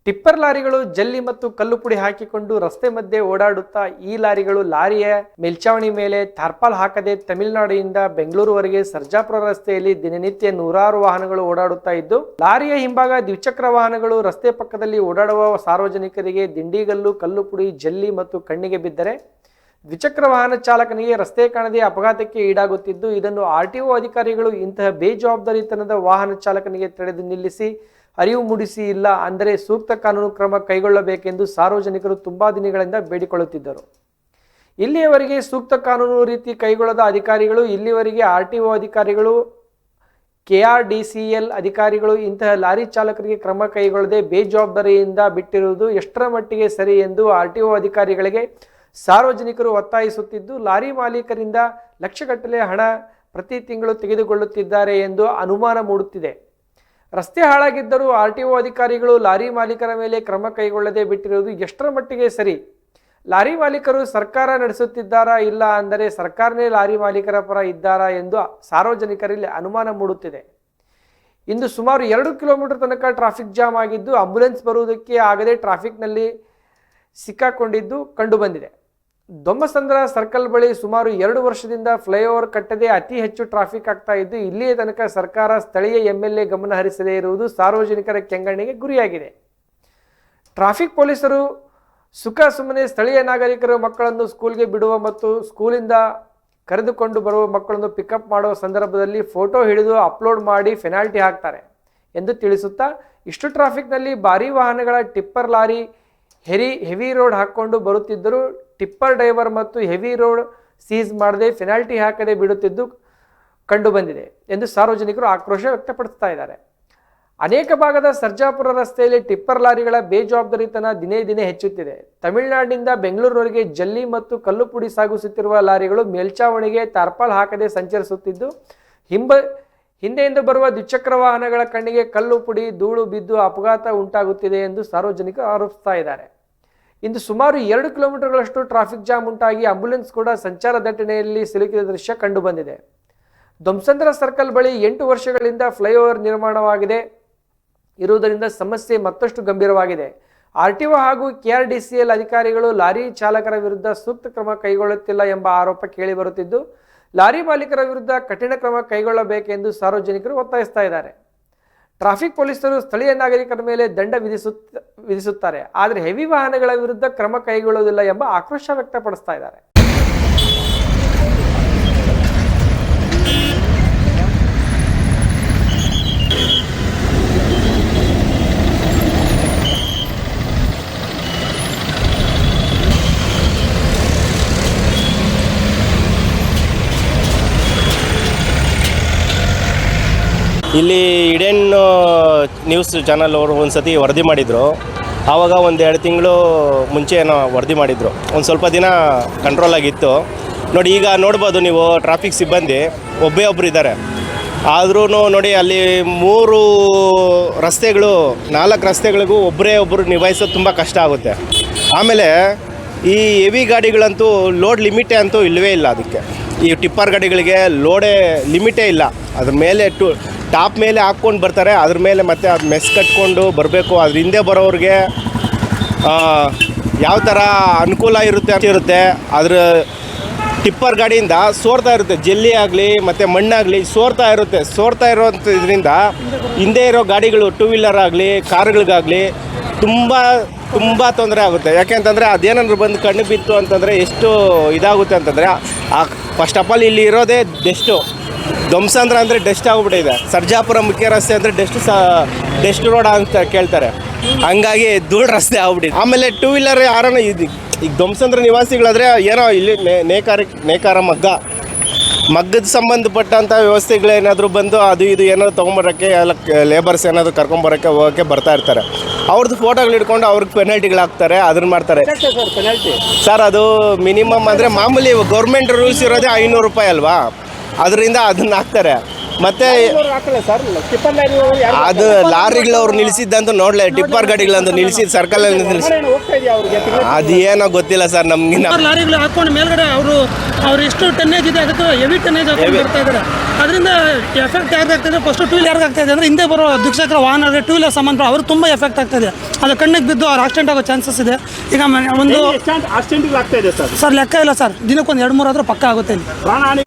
Tipper ಲಾರಿಗಳು ಜಲ್ಲಿ ಮತ್ತು ಕಲ್ಲು ಪುಡಿ ಹಾಕಿಕೊಂಡು ರಸ್ತೆ ಮಧ್ಯೆ ಓಡಾಡುತ್ತಾ ಈ ಲಾರಿಯ ಮೇಲ್ಚಾವಣಿ ಮೇಲೆ ಟಾರ್ಪಾಲ್ ಹಾಕದೆ ತಮಿಳುನಾಡಿನಿಂದ ಬೆಂಗಳೂರುವರೆಗೆ ಸರ್ಜಾಪುರ ರಸ್ತೆಯಲ್ಲಿ ದಿನನಿತ್ಯ ನೂರಾರು ವಾಹನಗಳು ಓಡಾಡುತ್ತಾ ಇದ್ದು, ಲಾರಿಯ ಹಿಂಭಾಗ ದ್ವಿಚಕ್ರ ವಾಹನಗಳು ರಸ್ತೆ ಪಕ್ಕದಲ್ಲಿ ಓಡಾಡುವ ಸಾರ್ವಜನಿಕರಿಗೆ ದಿಂಡಿಗಲ್ಲು, ಕಲ್ಲು ಪುಡಿ, ಜಲ್ಲಿ ಮತ್ತು ಕಣ್ಣಿಗೆ ಬಿದ್ದರೆ ದ್ವಿಚಕ್ರ ವಾಹನ ಚಾಲಕನಿಗೆ ರಸ್ತೆ ಕಾಣದೆ ಅಪಘಾತಕ್ಕೆ ಈಡಾಗುತ್ತಿದ್ದು, ಇದನ್ನು ಆರ್ಟಿಒ ಅಧಿಕಾರಿಗಳು ಇಂತಹ ಬೇಜವಾಬ್ದಾರಿತನದ ವಾಹನ ಚಾಲಕನಿಗೆ ತಡೆದು ನಿಲ್ಲಿಸಿ ಅರಿವು ಮೂಡಿಸಿ, ಇಲ್ಲ ಅಂದರೆ ಸೂಕ್ತ ಕಾನೂನು ಕ್ರಮ ಕೈಗೊಳ್ಳಬೇಕೆಂದು ಸಾರ್ವಜನಿಕರು ತುಂಬಾ ದಿನಗಳಿಂದ ಬೇಡಿಕೊಳ್ಳುತ್ತಿದ್ದರು. ಇಲ್ಲಿಯವರೆಗೆ ಸೂಕ್ತ ಕಾನೂನು ರೀತಿ ಕೈಗೊಳ್ಳದ ಅಧಿಕಾರಿಗಳು, ಇಲ್ಲಿವರೆಗೆ ಆರ್ಟಿಒ ಅಧಿಕಾರಿಗಳು, KRDCL ಅಧಿಕಾರಿಗಳು ಇಂತಹ ಲಾರಿ ಚಾಲಕರಿಗೆ ಕ್ರಮ ಕೈಗೊಳ್ಳದೆ ಬೇಜವಾಬ್ದಾರಿಯಿಂದ ಬಿಟ್ಟಿರುವುದು ಎಷ್ಟರ ಮಟ್ಟಿಗೆ ಸರಿ ಎಂದು ಆರ್ಟಿಒ ಅಧಿಕಾರಿಗಳಿಗೆ ಸಾರ್ವಜನಿಕರು ಒತ್ತಾಯಿಸುತ್ತಿದ್ದು, ಲಾರಿ ಮಾಲೀಕರಿಂದ ಲಕ್ಷಗಟ್ಟಲೆ ಹಣ ಪ್ರತಿ ತಿಂಗಳು ತೆಗೆದುಕೊಳ್ಳುತ್ತಿದ್ದಾರೆ ಎಂದು ಅನುಮಾನ ಮೂಡುತ್ತಿದೆ. ರಸ್ತೆ ಹಾಳಾಗಿದ್ದರೂ ಆರ್ಟಿಒ ಅಧಿಕಾರಿಗಳು ಲಾರಿ ಮಾಲೀಕರ ಮೇಲೆ ಕ್ರಮ ಕೈಗೊಳ್ಳದೆ ಬಿಟ್ಟಿರುವುದು ಎಷ್ಟರ ಮಟ್ಟಿಗೆ ಸರಿ? ಲಾರಿ ಮಾಲೀಕರು ಸರ್ಕಾರ ನಡೆಸುತ್ತಿದ್ದಾರಾ, ಇಲ್ಲ ಅಂದರೆ ಸರ್ಕಾರನೇ ಲಾರಿ ಮಾಲೀಕರ ಪರ ಇದ್ದಾರಾ ಎಂದು ಸಾರ್ವಜನಿಕರಲ್ಲಿ ಅನುಮಾನ ಮೂಡುತ್ತಿದೆ. ಇಂದು ಸುಮಾರು 2 ಕಿಲೋಮೀಟರ್ ತನಕ ಟ್ರಾಫಿಕ್ ಜಾಮ್ ಆಗಿದ್ದು, ಆಂಬ್ಯುಲೆನ್ಸ್ ಬರುವುದಕ್ಕೆ ಆಗದೆ ಟ್ರಾಫಿಕ್ನಲ್ಲಿ ಸಿಕ್ಕಾಕೊಂಡಿದ್ದು ಕಂಡುಬಂದಿದೆ. ದೊಮ್ಮಸಂದ್ರ ಸರ್ಕಲ್ ಬಳಿ ಸುಮಾರು 2 ವರ್ಷದಿಂದ ಫ್ಲೈಓವರ್ ಕಟ್ಟದೆ ಅತಿ ಹೆಚ್ಚು ಟ್ರಾಫಿಕ್ ಆಗ್ತಾ ಇದ್ದು, ಇಲ್ಲಿಯ ತನಕ ಸರ್ಕಾರ ಸ್ಥಳೀಯ MLA ಗಮನ ಹರಿಸದೇ ಇರುವುದು ಸಾರ್ವಜನಿಕರ ಕೆಂಗಣ್ಣಿಗೆ ಗುರಿಯಾಗಿದೆ. ಟ್ರಾಫಿಕ್ ಪೊಲೀಸರು ಸುಖ ಸುಮ್ಮನೆ ಸ್ಥಳೀಯ ನಾಗರಿಕರು ಮಕ್ಕಳನ್ನು ಸ್ಕೂಲ್ಗೆ ಬಿಡುವ ಮತ್ತು ಸ್ಕೂಲಿಂದ ಕರೆದುಕೊಂಡು ಬರುವ ಮಕ್ಕಳನ್ನು ಪಿಕಪ್ ಮಾಡುವ ಸಂದರ್ಭದಲ್ಲಿ ಫೋಟೋ ಹಿಡಿದು ಅಪ್ಲೋಡ್ ಮಾಡಿ ಪೆನಾಲ್ಟಿ ಹಾಕ್ತಾರೆ ಎಂದು ತಿಳಿಸುತ್ತಾ, ಇಷ್ಟು ಟ್ರಾಫಿಕ್ನಲ್ಲಿ ಭಾರೀ ವಾಹನಗಳ ಟಿಪ್ಪರ್ ಲಾರಿ ಹೆವಿ ರೋಡ್ ಹಾಕ್ಕೊಂಡು ಬರುತ್ತಿದ್ದರೂ ಟಿಪ್ಪರ್ ಡ್ರೈವರ್ ಮತ್ತು ಹೆವಿ ರೋಡ್ ಸೀಸ್ ಮಾಡದೆ ಪೆನಾಲ್ಟಿ ಹಾಕದೆ ಬಿಡುತ್ತಿದ್ದು ಕಂಡುಬಂದಿದೆ ಎಂದು ಸಾರ್ವಜನಿಕರು ಆಕ್ರೋಶ ವ್ಯಕ್ತಪಡಿಸ್ತಾ ಇದ್ದಾರೆ. ಅನೇಕ ಭಾಗದ ಸರ್ಜಾಪುರ ರಸ್ತೆಯಲ್ಲಿ ಟಿಪ್ಪರ್ ಲಾರಿಗಳ ಬೇಜವಾಬ್ದಾರಿತನ ದಿನೇ ದಿನೇ ಹೆಚ್ಚುತ್ತಿದೆ. ತಮಿಳುನಾಡಿನಿಂದ ಬೆಂಗಳೂರಿನವರೆಗೆ ಜಲ್ಲಿ ಮತ್ತು ಕಲ್ಲು ಪುಡಿ ಸಾಗಿಸುತ್ತಿರುವ ಲಾರಿಗಳು ಮೇಲ್ಚಾವಣಿಗೆ ಟಾರ್ಪಾಲ್ ಹಾಕದೆ ಸಂಚರಿಸುತ್ತಿದ್ದು, ಹಿಂದೆಯಿಂದ ಬರುವ ದ್ವಿಚಕ್ರ ವಾಹನಗಳ ಕಣ್ಣಿಗೆ ಕಲ್ಲು ಪುಡಿ, ಧೂಳು ಬಿದ್ದು ಅಪಘಾತ ಉಂಟಾಗುತ್ತಿದೆ ಎಂದು ಸಾರ್ವಜನಿಕರು ಆರೋಪಿಸ್ತಾ ಇದ್ದಾರೆ. ಇಂದು ಸುಮಾರು 2 ಕಿಲೋಮೀಟರ್ಗಳಷ್ಟು ಟ್ರಾಫಿಕ್ ಜಾಮ್ ಉಂಟಾಗಿ ಆಂಬ್ಯುಲೆನ್ಸ್ ಕೂಡ ಸಂಚಾರ ದಟ್ಟಣೆಯಲ್ಲಿ ಸಿಲುಕಿದ ದೃಶ್ಯ ಕಂಡುಬಂದಿದೆ. ದೊಮ್ಮಸಂದ್ರ ಸರ್ಕಲ್ ಬಳಿ 8 ವರ್ಷಗಳಿಂದ ಫ್ಲೈಓವರ್ ನಿರ್ಮಾಣವಾಗಿದೆ ಇರುವುದರಿಂದ ಸಮಸ್ಯೆ ಮತ್ತಷ್ಟು ಗಂಭೀರವಾಗಿದೆ. ಆರ್ಟಿಒ ಹಾಗೂ KRDCL ಅಧಿಕಾರಿಗಳು ಲಾರಿ ಚಾಲಕರ ವಿರುದ್ಧ ಸೂಕ್ತ ಕ್ರಮ ಕೈಗೊಳ್ಳುತ್ತಿಲ್ಲ ಎಂಬ ಆರೋಪ ಕೇಳಿಬರುತ್ತಿದ್ದು, ಲಾರಿ ಮಾಲೀಕರ ವಿರುದ್ಧ ಕಠಿಣ ಕ್ರಮ ಕೈಗೊಳ್ಳಬೇಕೆಂದು ಸಾರ್ವಜನಿಕರು ಒತ್ತಾಯಿಸ್ತಾ ಇದ್ದಾರೆ. ಟ್ರಾಫಿಕ್ ಪೊಲೀಸರು ಸ್ಥಳೀಯ ನಾಗರಿಕರ ಮೇಲೆ ದಂಡ ವಿಧಿಸುತ್ತಾರೆ, ಆದರೆ ಹೆವಿ ವಾಹನಗಳ ವಿರುದ್ಧ ಕ್ರಮ ಕೈಗೊಳ್ಳುವುದಿಲ್ಲ ಎಂಬ ಆಕ್ರೋಶ ವ್ಯಕ್ತಪಡಿಸ್ತಾ ಇದ್ದಾರೆ. ಇಲ್ಲಿ ಇಡೇನ್ ನ್ಯೂಸ್ ಚಾನಲ್ ಅವರು ಒಂದು ಸತಿ ವರದಿ ಮಾಡಿದರು. ಆವಾಗ 1-2 ತಿಂಗಳು ಮುಂಚೆ ಏನೋ ವರದಿ ಮಾಡಿದರು. ಒಂದು ಸ್ವಲ್ಪ ದಿನ ಕಂಟ್ರೋಲ್ ಆಗಿತ್ತು ನೋಡಿ. ಈಗ ನೋಡ್ಬೋದು ನೀವು, ಟ್ರಾಫಿಕ್ ಸಿಬ್ಬಂದಿ ಒಬ್ಬರು ಇದ್ದಾರೆ. ಆದ್ರೂ ನೋಡಿ ಅಲ್ಲಿ 3 ರಸ್ತೆಗಳು 4 ರಸ್ತೆಗಳಿಗೂ ಒಬ್ಬರು ನಿಭಾಯಿಸೋದು ತುಂಬ ಕಷ್ಟ ಆಗುತ್ತೆ. ಆಮೇಲೆ ಈ ಹೆವಿ ಗಾಡಿಗಳಂತೂ ಲೋಡ್ ಲಿಮಿಟೇ ಅಂತೂ ಇಲ್ಲವೇ ಇಲ್ಲ. ಅದಕ್ಕೆ ಈ ಟಿಪ್ಪರ್ ಗಾಡಿಗಳಿಗೆ ಲೋಡೇ ಲಿಮಿಟೇ ಇಲ್ಲ. ಅದ್ರ ಮೇಲೆ ಟಾಪ್ ಮೇಲೆ ಹಾಕ್ಕೊಂಡು ಬರ್ತಾರೆ, ಅದ್ರ ಮೇಲೆ ಮತ್ತೆ ಅದು ಮೆಸ್ ಕಟ್ಕೊಂಡು ಬರಬೇಕು. ಅದ್ರ ಹಿಂದೆ ಬರೋರಿಗೆ ಯಾವ ಥರ ಅನುಕೂಲ ಇರುತ್ತೆ. ಅದ್ರ ಟಿಪ್ಪರ್ ಗಾಡಿಯಿಂದ ಸೋರ್ತಾ ಇರುತ್ತೆ, ಜಲ್ಲಿ ಆಗಲಿ ಮತ್ತು ಮಣ್ಣಾಗಲಿ ಸೋರ್ತಾ ಇರೋಂಥದ್ರಿಂದ ಹಿಂದೆ ಇರೋ ಗಾಡಿಗಳು, 2 ವೀಲರ್ ಆಗಲಿ ಕಾರುಗಳಿಗಾಗಲಿ ತುಂಬ ತೊಂದರೆ ಆಗುತ್ತೆ. ಯಾಕೆಂತಂದರೆ ಅದೇನಾದ್ರು ಬಂದು ಕಣ್ಣು ಬಿತ್ತು ಅಂತಂದರೆ ಎಷ್ಟು ಇದಾಗುತ್ತೆ ಅಂತಂದರೆ, ಫಸ್ಟ್ ಆಫ್ ಆಲ್ ಇಲ್ಲಿ ಇರೋದೇ ಡೆಸ್ಟು. ದೊಮ್ಮಸಂದ್ರ ಅಂದರೆ ಡೆಸ್ಟ್ ಆಗಿಬಿಟ್ಟಿದೆ. ಸರ್ಜಾಪುರ ಮುಖ್ಯ ರಸ್ತೆ ಅಂದರೆ ಡೆಸ್ಟ್ ರೋಡ್ ಅಂತ ಕೇಳ್ತಾರೆ, ಹಂಗಾಗಿ ಧೂಳು ರಸ್ತೆ ಆಗ್ಬಿಟ್ಟಿದೆ. ಆಮೇಲೆ 2 ವೀಲರ್ ಯಾರನ್ನ ಈಗ ದೊಮ್ಮಸಂದ್ರ ನಿವಾಸಿಗಳಾದರೆ ಏನೋ ಇಲ್ಲಿ ನೇಕಾರ ಮಗ್ಗದ ಸಂಬಂಧಪಟ್ಟಂಥ ವ್ಯವಸ್ಥೆಗಳೇನಾದರೂ ಬಂದು ಅದು ಇದು ಏನಾದರೂ ತೊಗೊಂಬರೋಕ್ಕೆ ಎಲ್ಲ ಲೇಬರ್ಸ್ ಏನಾದರೂ ಕರ್ಕೊಂಬರೋಕ್ಕೆ ಹೋಗೋಕ್ಕೆ ಬರ್ತಾ ಇರ್ತಾರೆ. ಅವ್ರದ್ದು ಫೋಟೋಗಳು ಇಟ್ಕೊಂಡು ಅವ್ರಿಗೆ ಪೆನಾಲ್ಟಿಗಳಾಗ್ತಾರೆ, ಅದನ್ನು ಮಾಡ್ತಾರೆ. ಸರ್ ಅದು ಮಿನಿಮಮ್ ಅಂದರೆ ಮಾಮೂಲಿ ಗೌರ್ಮೆಂಟ್ ರೂಲ್ಸ್ ಇರೋದೇ 500 ರೂಪಾಯಿ ಅಲ್ವಾ, ಅದರಿಂದ ಅದನ್ನು ಹಾಕ್ತಾರೆ. ಮತ್ತೆ ಅದು ಲಾರಿಗಳವ್ರು ನಿಲ್ಸಿದ್ದಂತ ನೋಡ್ಲೆ, ಟಿಪ್ಪರ್ ಗಾಡಿಗಳಂತ ನಿಲ್ಸಿದ್ ಸರ್ಕಲ್ ಅಲ್ಲಿ ನಿಲ್ಸಿ, ಅದು ಏನೋ ಗೊತ್ತಿಲ್ಲ ಸರ್ ನಮ್ಗೆ. ಲಾರಿಗಳು ಹಾಕೊಂಡು ಮೇಲ್ಗಡೆ ಅವ್ರು ಎಷ್ಟು ಟನ್ನೇಜ್ ಇದೆ ಅದಕ್ಕೆ ಹೆವಿ ಟನ್ನೇಜ್ ಹಾಕೊಂಡು ಬರ್ತಾ ಇದ್ದಾರೆ. ಅದರಿಂದ ಎಫೆಕ್ಟ್ ಯಾರಿಗಾಗ್ತದೆ, ಫಸ್ಟ್ ಟೂ ವೀಲರ್ ಆಗ್ತಾಯಿದೆ ಅಂದರೆ ಹಿಂದೆ ಬರೋ ದ್ವಿಚಕ್ರ ವಾಹನ ಟೂ ವೀಲರ್ ಸಂಬಂಧ ಅವ್ರಿಗೆ ತುಂಬ ಎಫೆಕ್ಟ್ ಆಗ್ತಾಯಿದೆ. ಅದು ಕಣ್ಣಿಗೆ ಬಿದ್ದು ಅವ್ರು ಆಕ್ಸಿಡೆಂಟ್ ಆಗೋ ಚಾನ್ಸಸ್ ಇದೆ. ಈಗ ಒಂದು ಆಕ್ಸಿಡೆಂಟ್ ಆಗ್ತಾ ಇದೆ ಸರ್ ಲೆಕ್ಕ ಇಲ್ಲ ಸರ್, ದಿನಕ್ಕೊಂದು 2-3 ಆದರೂ ಪಕ್ಕ ಆಗುತ್ತೆ ಇಲ್ಲಿ. ಪ್ರಾಣಹಾನಿ.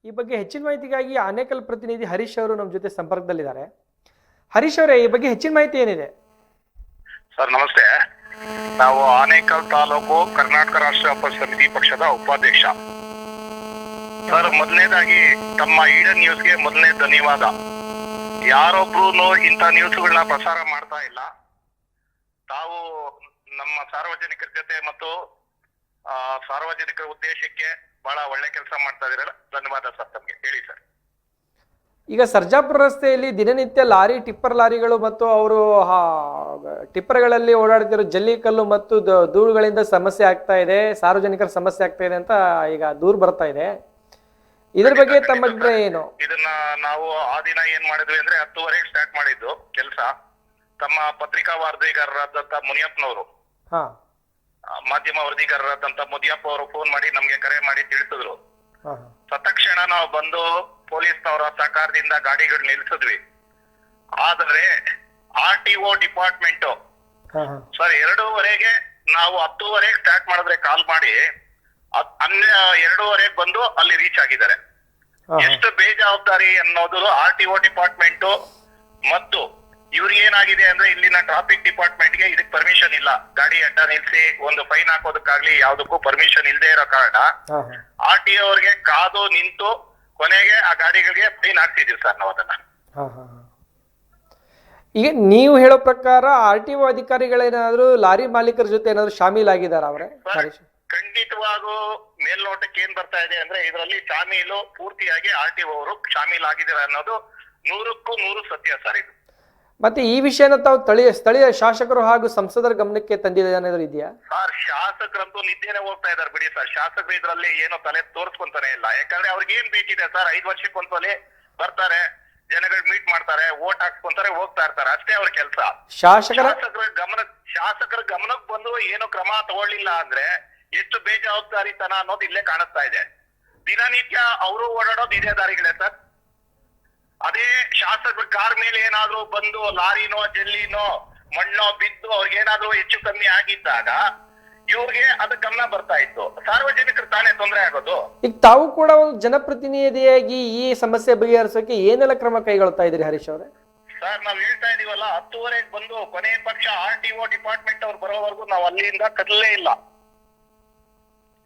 ಈ ಬಗ್ಗೆ ಹೆಚ್ಚಿನ ಮಾಹಿತಿಗಾಗಿ ಆನೇಕಲ್ ಪ್ರತಿನಿಧಿ ಹರೀಶ್ ಅವರು ನಮ್ಮ ಜೊತೆ ಸಂಪರ್ಕದಲ್ಲಿದ್ದಾರೆ. ಹರೀಶ್ ಅವರೇ, ಈ ಬಗ್ಗೆ ಹೆಚ್ಚಿನ ಮಾಹಿತಿ ಏನಿದೆ? ಸರ್ ನಮಸ್ತೆ. ನಾವು ಆನೇಕಲ್ ತಾಲೂಕು ಕರ್ನಾಟಕ ರಾಷ್ಟ್ರ ಸಮಿತಿ ಪಕ್ಷದ ಉಪಾಧ್ಯಕ್ಷ. ಸರ್, ಮೊದಲನೇದಾಗಿ ತಮ್ಮ ಈಡನ್ ನ್ಯೂಸ್ಗೆ ಮೊದಲನೇ ಧನ್ಯವಾದ. ಯಾರೊಬ್ರು ಇಂಥ ನ್ಯೂಸ್ಗಳನ್ನ ಪ್ರಸಾರ ಮಾಡ್ತಾ ಇಲ್ಲ. ತಾವು ನಮ್ಮ ಸಾರ್ವಜನಿಕರ ಜೊತೆ ಮತ್ತು ಸಾರ್ವಜನಿಕರ ಉದ್ದೇಶಕ್ಕೆ ಬಹಳ ಒಳ್ಳೆ ಕೆಲಸ ಮಾಡ್ತಾ ಇದೀರಲ್ಲ, ಧನ್ಯವಾದ ಸರ್ ತಮಗೆ. ಹೇಳಿ ಸರ್. ಈಗ ಸರ್ಜಾಪುರ ರಸ್ತೆಯಲ್ಲಿ ದಿನನಿತ್ಯ ಲಾರಿ ಟಿಪ್ಪರ್ ಲಾರಿಗಳು ಮತ್ತು ಅವರು ಟಿಪ್ಪರ್ಗಳಲ್ಲಿ ಓಡಾಡ್ತಿರೋ ಜಲ್ಲಿಕಲ್ಲು ಮತ್ತು ಧೂಳುಗಳಿಂದ ಸಮಸ್ಯೆ ಆಗ್ತಾ ಇದೆ, ಸಾರ್ವಜನಿಕರ ಸಮಸ್ಯೆ ಆಗ್ತಾ ಇದೆ ಅಂತ ಈಗ ದೂರು ಬರ್ತಾ ಇದೆ. ಇದ್ರ ಬಗ್ಗೆ ತಮ್ಮ ಅಭಿಪ್ರಾಯ ಏನು? ಇದನ್ನ ನಾವು ಆ ದಿನ ಏನ್ ಮಾಡಿದ್ವಿ ಅಂದ್ರೆ 10:30 ಸ್ಟಾರ್ಟ್ ಮಾಡಿದ್ದು ಕೆಲಸ. ತಮ್ಮ ಪತ್ರಿಕಾ ವರದಿಗಾರರಾದಂತ ಮುನಿಯಪ್ಪನವರು, ಮಾಧ್ಯಮ ವರದಿಗಾರರಾದಂತ ಮುನಿಯಪ್ಪ ಅವರು ಫೋನ್ ಮಾಡಿ ನಮ್ಗೆ ಕರೆ ಮಾಡಿ ತಿಳಿಸಿದ್ರು. ತತ್ಕ್ಷಣ ನಾವು ಬಂದು ಪೊಲೀಸ್ನವರ ಸಹಕಾರದಿಂದ ಗಾಡಿಗಳು ನಿಲ್ಸಿದ್ವಿ. ಆದರೆ RTO ಡಿಪಾರ್ಟ್ಮೆಂಟ್ ಸರ್ 2:30 ನಾವು 10:30 ಸ್ಟಾರ್ಟ್ ಮಾಡಿದ್ರೆ ಕಾಲ್ ಮಾಡಿ 2:30 ಬಂದು ಅಲ್ಲಿ ರೀಚ್ ಆಗಿದ್ದಾರೆ. ಎಷ್ಟು ಬೇಜವಾಬ್ದಾರಿ ಅನ್ನೋದು RTO ಡಿಪಾರ್ಟ್ಮೆಂಟ್. ಮತ್ತು ಇವ್ರಿಗೆ ಏನಾಗಿದೆ ಅಂದ್ರೆ ಇಲ್ಲಿನ ಟ್ರಾಫಿಕ್ ಡಿಪಾರ್ಟ್ಮೆಂಟ್ ಗೆ ಇದಕ್ಕೆ ಪರ್ಮಿಷನ್ ಇಲ್ಲ. ಗಾಡಿ ಅಡ್ಡ ನಿಲ್ಸಿ ಒಂದು ಫೈನ್ ಹಾಕೋದಕ್ಕಾಗ್ಲಿ ಯಾವ್ದಕ್ಕೂ ಪರ್ಮಿಷನ್ ಇಲ್ಲದೆ ಇರೋ ಕಾರಣ RTO ಅವ್ರಿಗೆ ಕಾದು ನಿಂತು ಕೊನೆಗೆ ಆ ಗಾಡಿಗಳಿಗೆ ಫೈನ್ ಹಾಕ್ತಿದೀವಿ ಸರ್ ನಾವು ಅದನ್ನ. ಈಗ ನೀವು ಹೇಳೋ ಪ್ರಕಾರ RTO ಅಧಿಕಾರಿಗಳೇನಾದ್ರು ಲಾರಿ ಮಾಲೀಕರ ಜೊತೆ ಏನಾದ್ರು ಶಾಮೀಲಾಗಿದ್ದಾರ ಅವರೇ? ಖಂಡಿತವಾಗೂ ಮೇಲ್ನೋಟಕ್ಕೆ ಏನ್ ಬರ್ತಾ ಇದೆ ಅಂದ್ರೆ ಇದರಲ್ಲಿ ಶಾಮೀಲು ಪೂರ್ತಿಯಾಗಿ RTO ಅವರು ಶಾಮೀಲಾಗಿದ್ದಾರೆ ಅನ್ನೋದು 100ಕ್ಕೂ 100 ಸತ್ಯ ಸರ್ ಇದು. ಮತ್ತೆ ಈ ವಿಷಯನ ತಾವು ಸ್ಥಳೀಯ ಶಾಸಕರು ಹಾಗೂ ಸಂಸದರ ಗಮನಕ್ಕೆ ತಂದಿದೆ ಏನಾದ್ರು ಇದೆಯಾ? ಸರ್ ಶಾಸಕರಂತೂ ನಿದ್ದೆನೆ ಹೋಗ್ತಾ ಇದಾರೆ ಬಿಡಿ ಸರ್. ಶಾಸಕರು ಇದ್ರಲ್ಲಿ ಏನೋ ತಲೆ ತೋರಿಸ್ಕೊಂತಾನೆ ಇಲ್ಲ. ಯಾಕಂದ್ರೆ ಅವ್ರಿಗೆ ಏನ್ ಬೇಕಿದೆ ಸರ್, 5 ವರ್ಷಕ್ಕೊಂದ್ಸಲಿ ಬರ್ತಾರೆ, ಜನಗಳು ಮೀಟ್ ಮಾಡ್ತಾರೆ, ವೋಟ್ ಹಾಕ್ಸ್ಕೊಂತಾರೆ, ಹೋಗ್ತಾ ಇರ್ತಾರೆ, ಅಷ್ಟೇ ಅವ್ರ ಕೆಲಸ. ಶಾಸಕರ ಗಮನಕ್ಕೆ ಬಂದು ಏನು ಕ್ರಮ ತಗೊಳ್ಳಿಲ್ಲ ಅಂದ್ರೆ ಎಷ್ಟು ಬೇಜವಾಬ್ದಾರಿತನ ಅನ್ನೋದು ಇಲ್ಲೇ ಕಾಣಿಸ್ತಾ ಇದೆ. ದಿನನಿತ್ಯ ಅವರು ಓಡಾಡೋದು ಇದೇ ದಾರಿಗಳೇ ಸರ್. ಅದೇ ಶಾಸಕರ ಕಾರ್ ಮೇಲೆ ಏನಾದ್ರು ಬಂದು ಲಾರಿನೋ ಜಲ್ಲಿನೋ ಮಣ್ಣೋ ಬಿದ್ದು ಅವ್ರಿಗೆ ಏನಾದ್ರು ಹೆಚ್ಚು ಕಮ್ಮಿ ಆಗಿದ್ದಾಗ ಇವ್ರಿಗೆ ಅದ ಗಮನ ಬರ್ತಾ ಇತ್ತು. ಸಾರ್ವಜನಿಕರು ತಾನೇ ತೊಂದರೆ ಆಗೋದು. ಈಗ ತಾವು ಕೂಡ ಒಂದು ಜನಪ್ರತಿನಿಧಿಯಾಗಿ ಈ ಸಮಸ್ಯೆ ಬಗೆಹರಿಸೋಕೆ ಏನೆಲ್ಲ ಕ್ರಮ ಕೈಗೊಳ್ತಾ ಇದ್ರಿ ಹರೀಶ್ ಅವರೇ? ಸರ್ ನಾವ್ ಹೇಳ್ತಾ ಇದೀವಲ್ಲ, 10:30 ಬಂದು ಕೊನೆ ಪಕ್ಷ RTO ಡಿಪಾರ್ಟ್ಮೆಂಟ್ ಅವ್ರು ಬರೋವರೆಗೂ ನಾವು ಅಲ್ಲಿಂದ ಕದಲೇ ಇಲ್ಲ.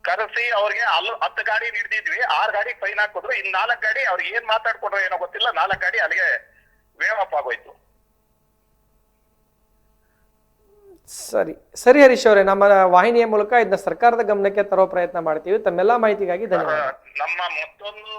ಕರೆಸಿ ಅವ್ರಿಗೆ 10 ಗಾಡಿ ಹಿಡಿದಿದ್ವಿ, 6 ಗಾಡಿ ಫೈನ್ ಹಾಕಿದ್ರು. ಇನ್ 4 ಗಾಡಿ ಅವ್ರಿಗೆ ಏನ್ ಮಾತಾಡ್ಕೊಟ್ರೋ ಏನೋ ಗೊತ್ತಿಲ್ಲ, 4 ಗಾಡಿ ಅಲ್ಲಿಗೆ ವೇವ್ ಆಫ್ ಆಗೋಯ್ತು. ಸರಿ ಹರೀಶ್ ಅವರೇ, ನಮ್ಮ ವಾಹಿನಿಯ ಮೂಲಕ ಇದನ್ನ ಸರ್ಕಾರದ ಗಮನಕ್ಕೆ ತರೋ ಪ್ರಯತ್ನ ಮಾಡ್ತೀವಿ. ತಮ್ಮೆಲ್ಲಾ ಮಾಹಿತಿಗಾಗಿ ಧನ್ಯವಾದ. ನಮ್ಮ ಮತ್ತೊಂದು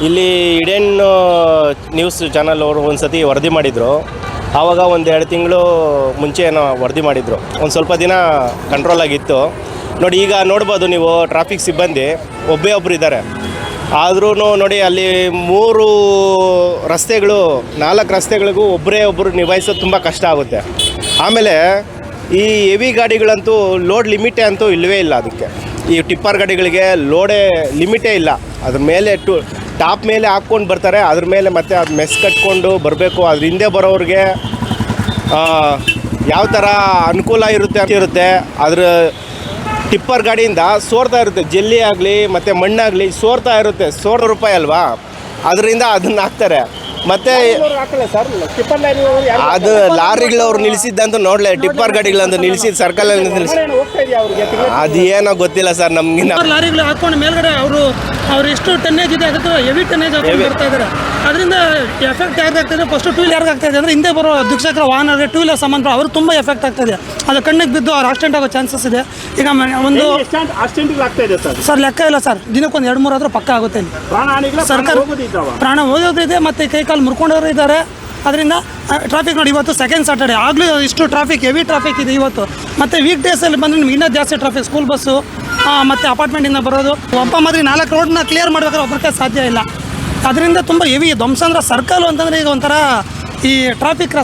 ಇಲ್ಲಿ ಇಡೇನ್ ನ್ಯೂಸ್ ಚಾನಲ್ ಅವರು ಒಂದು ಸತಿ ವರದಿ ಮಾಡಿದರು. ಆವಾಗ ಒಂದು 2 ತಿಂಗಳು ಮುಂಚೆ ಏನೋ ವರದಿ ಮಾಡಿದರು. ಒಂದು ಸ್ವಲ್ಪ ದಿನ ಕಂಟ್ರೋಲ್ ಆಗಿತ್ತು ನೋಡಿ. ಈಗ ನೋಡ್ಬೋದು ನೀವು, ಟ್ರಾಫಿಕ್ ಸಿಬ್ಬಂದಿ ಒಬ್ಬರು ಇದ್ದಾರೆ. ಆದ್ರೂ ನೋಡಿ ಅಲ್ಲಿ 3 ರಸ್ತೆಗಳು 4 ರಸ್ತೆಗಳಿಗೂ ಒಬ್ಬರು ನಿಭಾಯಿಸೋದು ತುಂಬ ಕಷ್ಟ ಆಗುತ್ತೆ. ಆಮೇಲೆ ಈ ಹೆವಿ ಗಾಡಿಗಳಂತೂ ಲೋಡ್ ಲಿಮಿಟೇ ಅಂತೂ ಇಲ್ಲವೇ ಇಲ್ಲ. ಅದಕ್ಕೆ ಈ ಟಿಪ್ಪರ್ ಗಾಡಿಗಳಿಗೆ ಲೋಡೇ ಲಿಮಿಟೇ ಇಲ್ಲ. ಅದ್ರ ಮೇಲೆ ಟಾಪ್ ಮೇಲೆ ಹಾಕ್ಕೊಂಡು ಬರ್ತಾರೆ. ಅದ್ರ ಮೇಲೆ ಮತ್ತೆ ಅದು ಮೆಸ್ ಕಟ್ಕೊಂಡು ಬರಬೇಕು. ಅದ್ರ ಹಿಂದೆ ಬರೋರಿಗೆ ಯಾವ ಥರ ಅನುಕೂಲ ಇರುತ್ತೆ. ಅದ್ರ ಟಿಪ್ಪರ್ ಗಾಡಿಯಿಂದ ಸೋರ್ತಾ ಇರುತ್ತೆ. ಜಲ್ಲಿ ಆಗಲಿ ಮತ್ತು ಮಣ್ಣಾಗಲಿ ಸೋರ್ತಾ ಇರುತ್ತೆ. ₹100 ಅಲ್ವಾ, ಅದರಿಂದ ಅದನ್ನು ಹಾಕ್ತಾರೆ. ಮತ್ತು ಅದು ಲಾರಿಗಳವ್ರು ನಿಲ್ಲಿಸಿದ್ದಂತೂ ನೋಡಲೇ, ಟಿಪ್ಪರ್ ಗಾಡಿಗಳಂತೂ ನಿಲ್ಲಿಸಿದ್ದು ಸರ್ಕಲಲ್ಲಿ ನಿಲ್ಲಿಸಿ, ಅದು ಏನೋ ಗೊತ್ತಿಲ್ಲ ಸರ್ ನಮ್ಗೆ. ಲಾರಿಗಳು ಹಾಕೊಂಡು ಮೇಲ್ಗಡೆ ಅವ್ರು ಎಷ್ಟು ಟನ್ನೇಜ್ ಇದೆ ಅದಕ್ಕೆ ಹೆವಿ ಟನ್ನೇಜ್ ಹಾಕೊಂಡು ಬರ್ತಾ ಇದ್ದಾರೆ. ಅದರಿಂದ ಎಫೆಕ್ಟ್ ಯಾರಿಗಾಗ್ತದೆ, ಫಸ್ಟ್ ಟೂ ವೀಲರ್ ಯಾರಿಗಾಗ್ತದೆ ಅಂದರೆ ಹಿಂದೆ ಬರೋ ದ್ವಿಚಕ್ರ ವಾಹನಗಳಿಗೆ ಟೂ ವೀಲರ್ ಸಂಬಂಧ ಅವರು ತುಂಬ ಎಫೆಕ್ಟ್ ಆಗ್ತದೆ. ಅದು ಕಣ್ಣಿಗೆ ಬಿದ್ದು ಅವ್ರು ಆಕ್ಸಿಡೆಂಟ್ ಆಗೋ ಚಾನ್ಸಸ್ ಇದೆ. ಈಗ ಒಂದು ಸರ್ ಲೆಕ್ಕ ಇಲ್ಲ ಸರ್, ದಿನಕ್ಕೊಂದು 2-3 ಆದರೂ ಪಕ್ಕ ಆಗುತ್ತೆ. ಸರ್ಕಾರ ಪ್ರಾಣ ಹೋಗೋದಿದೆ ಮತ್ತು ಕೈ ಕಾಲು ಮುರ್ಕೊಂಡವರು ಇದ್ದಾರೆ. ಅದರಿಂದ ಟ್ರಾಫಿಕ್ ನೋಡಿ, ಇವತ್ತು ಸೆಕೆಂಡ್ ಸ್ಯಾಟರ್ಡೆ ಆಗಲೂ ಇಷ್ಟು ಟ್ರಾಫಿಕ್, ಹೆವಿ ಟ್ರಾಫಿಕ್ ಇದೆ ಇವತ್ತು. ಮತ್ತು ವೀಕ್ ಡೇಸಲ್ಲಿ ಬಂದರೆ ನಿಮ್ಗೆ ಇನ್ನೂ ಜಾಸ್ತಿ ಟ್ರಾಫಿಕ್. ಸ್ಕೂಲ್ ಬಸ್ಸು ಮತ್ತು ಅಪಾರ್ಟ್ಮೆಂಟಿಂದ ಬರೋದು, ಒಬ್ಬ ಮಾದರಿ 4 ರೋಡ್ನ ಕ್ಲಿಯರ್ ಮಾಡ್ಬೇಕಾದ್ರೆ ಒಬ್ಬರಿಗೆ ಸಾಧ್ಯ ಇಲ್ಲ. ಅದರಿಂದ ತುಂಬ ಹೆವಿ ಧ್ವಂಸ. ಅಂದ್ರೆ ಸರ್ಕಲ್ ಅಂತಂದರೆ ಈಗ ಒಂಥರ ಈ ಟ್ರಾಫಿಕ್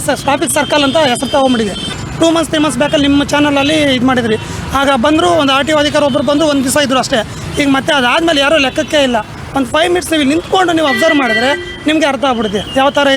ಸರ್ಕಲ್ ಅಂತ ಹೆಸರು ತಗೊಂಡ್ಬಿಟ್ಟಿದೆ. 2 ಮಂತ್ಸ್ 3 ಮಂತ್ಸ್ ಬ್ಯಾಕಲ್ಲಿ ನಿಮ್ಮ ಚಾನಲಲ್ಲಿ ಇದು ಮಾಡಿದ್ರಿ. ಆಗ ಬಂದರು, ಒಂದು RTO ಅಧಿಕಾರಿ ಒಬ್ಬರು ಬಂದರು, 1 ದಿವಸ ಇದ್ದರು ಅಷ್ಟೇ. ಈಗ ಮತ್ತೆ ಅದಾದಮೇಲೆ ಯಾರೂ ಲೆಕ್ಕಕ್ಕೆ ಇಲ್ಲ. ಒಂದು 5 ಮಿನಿಟ್ಸ್ ನೀವು ನಿಂತ್ಕೊಂಡು ನೀವು ಅಬ್ಸರ್ವ್ ಮಾಡಿದ್ರೆ ನಿಮಗೆ ಅರ್ಥ ಆಗ್ಬಿಡುತ್ತೆ ಯಾವ ಥರ